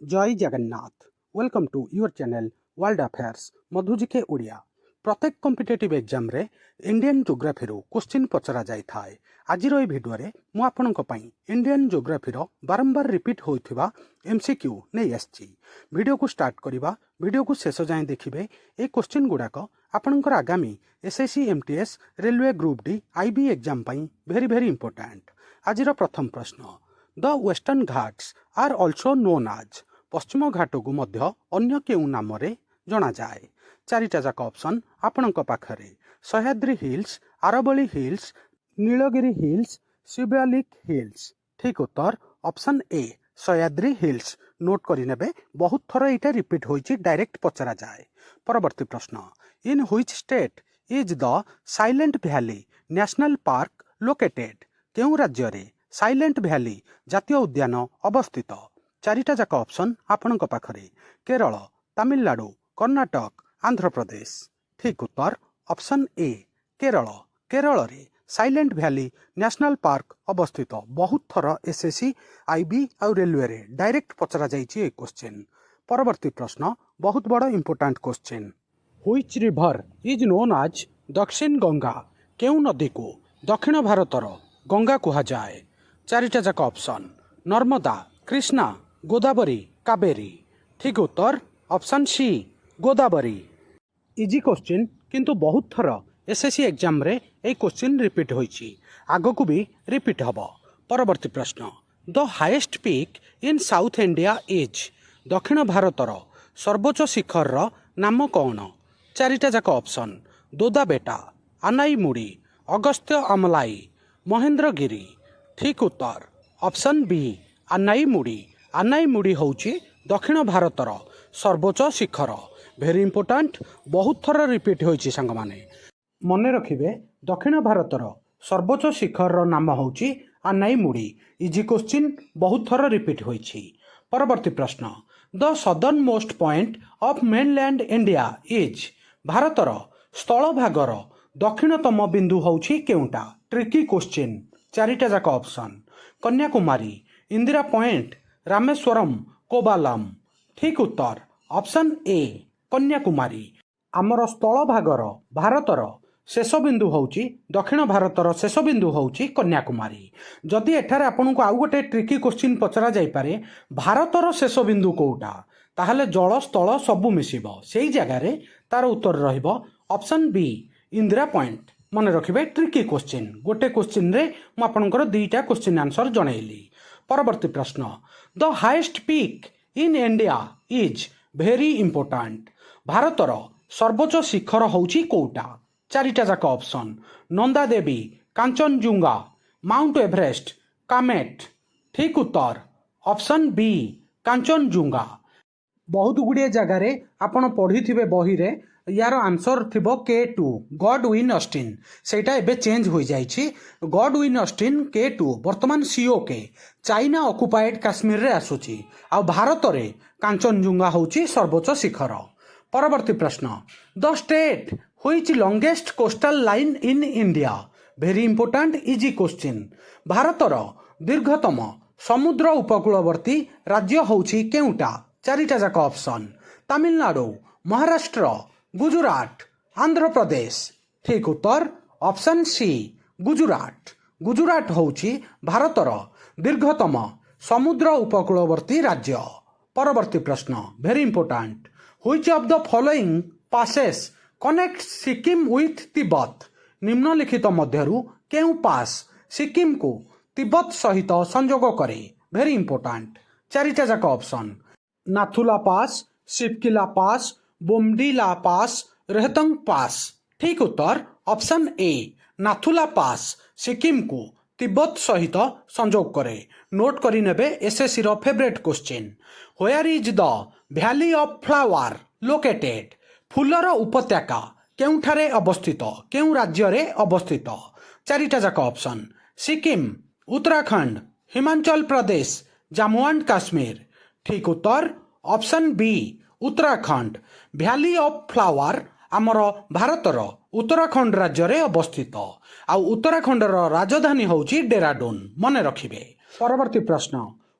जय Jagannath. Welcome to your channel world affairs Madhu GK Odia. प्रत्येक competitive exam रे इंडियन ज्योग्राफी रो क्वेश्चन पचरा जाय थाए। आज रो वीडियो रे मु आपनक पई इंडियन ज्योग्राफी रो बारंबार रिपीट होइथिबा एमसीक्यू नै आछि। वीडियो को स्टार्ट करिबा, वीडियो को शेष जाय देखिबे। ए क्वेश्चन गुडाक आपनकर आगामी SSC MTS railway group D IB exam पई वेरी इंपोर्टेंट। आज रो प्रथम प्रश्न, the western Ghats are also known as. पश्चिम घाट को मध्य अन्य केउ नाम रे जना जाए। चारिटा जाक ऑप्शन आपनक पाखरे, Sahyadri hills, Aravalli hills, Nilgiri hills, Shivalik hills. ठीक उत्तर option A Sahyadri hills. Note करि नेबे, बहुत थर एटा रिपीट होइछि, डायरेक्ट पचरा जाए। परवर्ती प्रश्न, in which state is the silent valley national park located. केउ राज्य रे साइलेंट वैली जातीय उद्यान अवस्थित। चारिटा जाक ऑप्शन आपनक पाखरे, केरल, तमिलनाडु, कर्नाटक, आंध्र प्रदेश। ठीक उत्तर ऑप्शन ए केरल। केरल रे साइलेंट वैली नेशनल पार्क अवस्थित। बहुत थर एसएससी आईबी और रेलवे रे डायरेक्ट पचरा जाइछि ए क्वेश्चन। परवर्ती प्रश्न बहुत बड़ important question, which river is known as दक्षिण गंगा। केउ नदी को दक्षिण भारतर गंगा कहा जाए। चारिटा जाक ऑप्शन, नर्मदा, कृष्णा, गोदावरी, कावेरी। ठीक उत्तर option C Godavari. Easy question किंतु बहुत थर एसएससी एग्जाम रे ए क्वेश्चन रिपीट होइछि, आगो भी रिपीट हब। परवर्ती प्रश्न, the highest peak in south India is. दक्षिण भारतर सर्वोच्च शिखर रो नाम कौन। चारिटा जाक ऑप्शन, दोदाबेटा, आनाईमुड़ी, अगस्त्य अमलाई, महेंद्रगिरी। ठीक उत्तर ऑप्शन बी आनाईमुड़ी। आनाईमुड़ी होउछि दक्षिण भारतर सर्वोच्च शिखर। वेरी इंपोर्टेंट, बहुत थर रिपीट होइछि संग माने मने रखिबे। दक्षिण भारतर सर्वोच्च शिखर रो नाम होउछि आनाईमुड़ी। इजी क्वेश्चन बहुत थर रिपीट होइछि। परवर्ती प्रश्न, the southernmost point of mainland India is. भारतर स्थल भागर दक्षिणतम बिंदु होउछि केउटा। Tricky question. चारिटा जाक ऑप्शन, कन्याकुमारी, इंदिरा पॉइंट, रामेश्वरम, कोबालम। ठीक उत्तर ऑप्शन ए कन्याकुमारी। आमर स्थल भागर भारतर शेष बिंदु होउछि, दक्षिण भारतर शेष बिंदु होउछि कन्याकुमारी। जदि एठारे आपनकु आउ गोटे ट्रिकी क्वेश्चन पचरा जाई पारे, भारतर शेष बिंदु कोउटा, ताहले जल स्थल सबु मिसिबो, सेही जगह रे तार उत्तर रहिबो ऑप्शन बी इंदिरा पॉइंट। मन रखिबे, ट्रिकी क्वेश्चन। गोटे क्वेश्चन रे मु आपनकर दुईटा क्वेश्चन आंसर जणैली। परवर्ती प्रश्न, the highest peak in India is. Very important, भारतर सर्वोच्च शिखर होउछि कोउटा। चारिटा जाक option, Nanda Devi, Kanchenjunga, Mount Everest, Kamet. ठीक उत्तर ऑप्शन बी कांचनजुंगा। बहुत गुड़िए जगार आपण पढ़ी बही रे यार आंसर थिबो K2 गॉडविन ऑस्टिन। सेटा एबे चेंज हो जाइछि। गॉडविन ऑस्टिन K2 वर्तमान COK चाइना ऑक्युपाइड काश्मीर रे आसुछि। आ भारत रे कांचनजुंगा होउछि सर्वोच्च शिखर। परवर्ती प्रश्न, the state which longest coastal line in India. Very important, easy question. भारतर दीर्घतम समुद्र उपकूलवर्ती राज्य होउछि केउटा। चारिटा जाक ऑप्शन, तमिलनाडु, महाराष्ट्र, गुजरात, आंध्र प्रदेश। ठीक उत्तर ऑप्शन सी गुजरात। गुजरात होउछि भारतर दीर्घतम समुद्र उपकूलवर्ती राज्य। परवर्ती प्रश्न, very important, which of the following passes connect Sikkim with Tibet. निम्नलिखित मध्यरु केउ पास सिक्किम को तिब्बत सहित संयोग करे। वेरी इंपोर्टेंट, चारिटा जाक option, Nathula pass, Shivkila pass, Bomdila pass, Rohtang pass. ठीक उत्तर option A Nathula pass Sikkim को तिब्बत सहित संयोग करे। नोट करि नेबे, एसएससी रो favourite question. Where is the valley of flower located. फुलर उपत्यका केउठारे अवस्थित, केउ राज्य रे अवस्थित। चारिटा जाक ऑप्शन, सिक्किम, उत्तराखंड, हिमाचल प्रदेश, जम्मू एंड काश्मीर। ठीक उत्तर option B Uttarakhand. Valley of flower आमर भारतर उत्तराखंड राज्य रे अवस्थित। आ उत्तराखंडर राजधानी होउछि डेराडून। मन रखिबे। परवर्ती प्रश्न,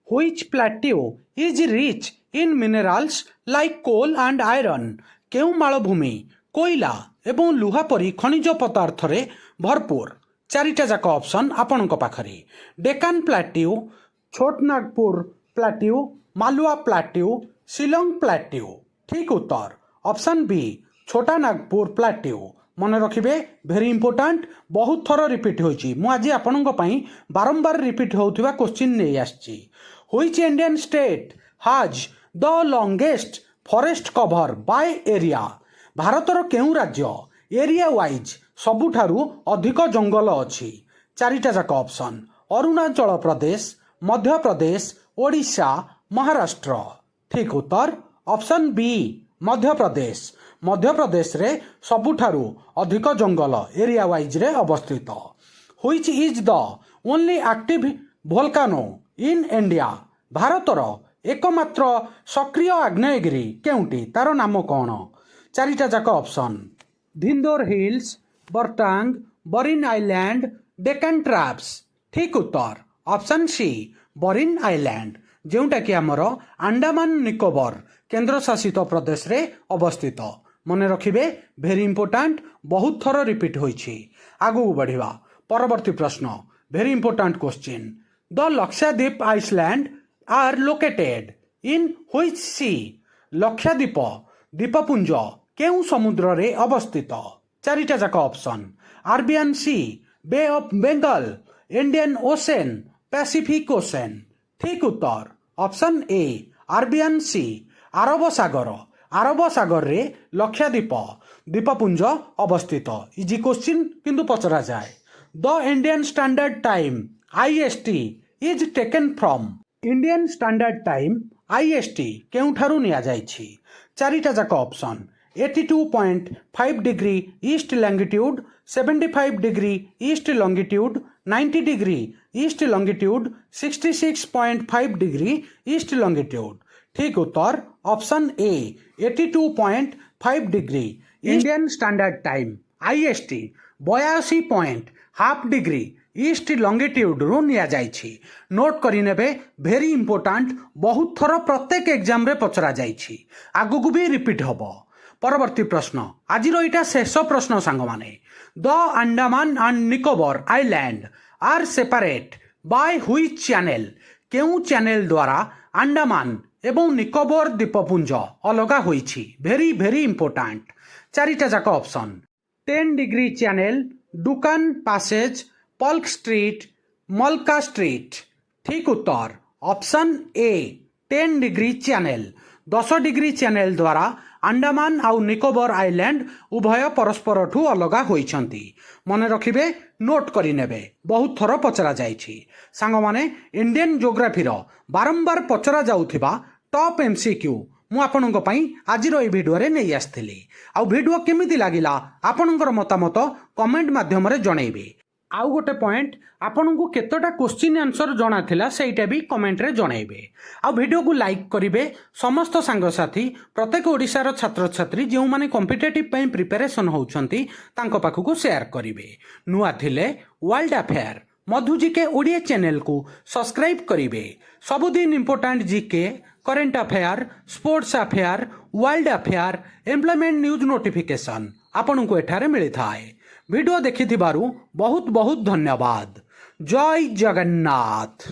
which plateau is rich in minerals like coal and iron केउ मालभूमि कोयला एवं लुहा परी खनिज पदार्थ रे भरपूर। चारिटा जाक ऑप्शन आपणक पाखरे। डेकान प्लाट्यू, छोट Nagpur plateau, Malwa plateau, Shillong plateau. ठीक उत्तर ऑप्शन बी छोटा नागपुर प्लाट्यू। मन रखिबे भेरी इंपोर्टेंट, बहुत थर रिपीट होइछि। मु आज आपणक पई बारंबार रिपीट होउथिबा क्वेश्चन नै आछि। Which Indian state has the longest forest cover by area? भारतर केउ राज्य एरिया वाइज सबुठारु अधिक जंगल अछि? चारिटा जाक ऑप्शन अरुणाचल प्रदेश, मध्य प्रदेश, ओडिशा, महाराष्ट्र। ठीक उत्तर ऑप्शन बी मध्य प्रदेश। मध्य प्रदेश रे सबुठारु अधिक जंगल एरिया वाइज रे अवस्थित। Which is the only active volcano in India? भारतर एकमात्र सक्रिय आग्नेयगिरी केउटी? तार नाम कौन? चारिटा जाक option Dhinodhar hills, Baratang, barren island, Deccan traps. ठीक उत्तर ऑप्शन सी बरिन आइलैंड, जोटा कि आमर अंडमान निकोबर केंद्र शासित प्रदेश रे अवस्थित। मन रखिबे भेरी इंपोर्टेंट, बहुत थर रिपीट होइछि। आगु बढ़िबा परवर्ती प्रश्न, very important question. The Lakshadweep island are located in which sea? Lakshadweep द्वीपपुंज केउ समुद्र रे अवस्थित? चारिटा जाक option Arabian Sea, Bay of Bengal, Indian Ocean, Pacific Ocean. ठीक उत्तर ऑप्शन ए अरबियन सी, अरब सागर। अरब सागर रे लक्षद्वीप द्वीपपुंज अवस्थित। इजी क्वेश्चन किंतु पचरा जाए। The Indian Standard Time IST is taken from? Indian Standard Time IST केउठारु निया जाइछि? चारिटा जाक option 82.5 degree east longitude, 75 degree east longitude, 90 degree east longitude, 66.5 degree east longitude. ठीक उत्तर option A 82.5 degree. Indian Standard Time IST 82.5 degree east longitude रु निया जाइछि। नोट करि नेबे, भेरी इंपोर्टेंट, बहुत थर प्रत्येक एग्जाम रे पचरा जाइछि। आगु भी रिपीट हबो। परवर्ती प्रश्न, आज इटा शेष प्रश्न सांग माने। The Andaman and Nicobar island are separate by which channel? केउ चैनल द्वारा अंडमान एवं निकोबर द्वीपपुंज अलगा होइछि? भेरी भेरी इंपोर्टेंट। चारिटा जाक option 10 degree channel, Duncan Passage, Palk Strait, Malacca Strait. ठीक उत्तर option A 10 degree channel. 10 degree channel द्वारा अंडमान आउ निकोबर आइलैंड उभय परस्पर ठू अलगा होइछंती। मन रखिबे, नोट करि नेबे, बहुत थर पचरा जाइछि। सांग माने इंडियन ज्योग्राफी रो बारंबार पचरा जाउथिबा टॉप MCQ मु आपणक पई आजिर ए भिडियो रे नै आस्थिली। आ भिडियो केमिति लागिला आपणकर मतामत कमेंट माध्यम रे जणैबे। आउ गोटे पॉइंट, आपन को केतोटा क्वेश्चन आंसर जଣା थिला सेटा भी कमेंट रे जणाइबे। आ वीडियो को लाइक करिवे। समस्त सांगसाथी प्रत्येक ओडिशार छात्र छात्री जो माने कॉम्पिटिटिव पई प्रिपरेशन होउछंती तांको पाखु को शेयर करिवे। नुआ थिले world affair Madhu GK Odia channel को सब्सक्राइब करिवे। सबुदिन important GK, current affair, sports affair, world affair, employment news notification आपन को एठारे मिली थाए। वीडियो देखि बहुत बहुत धन्यवाद। जय जगन्नाथ।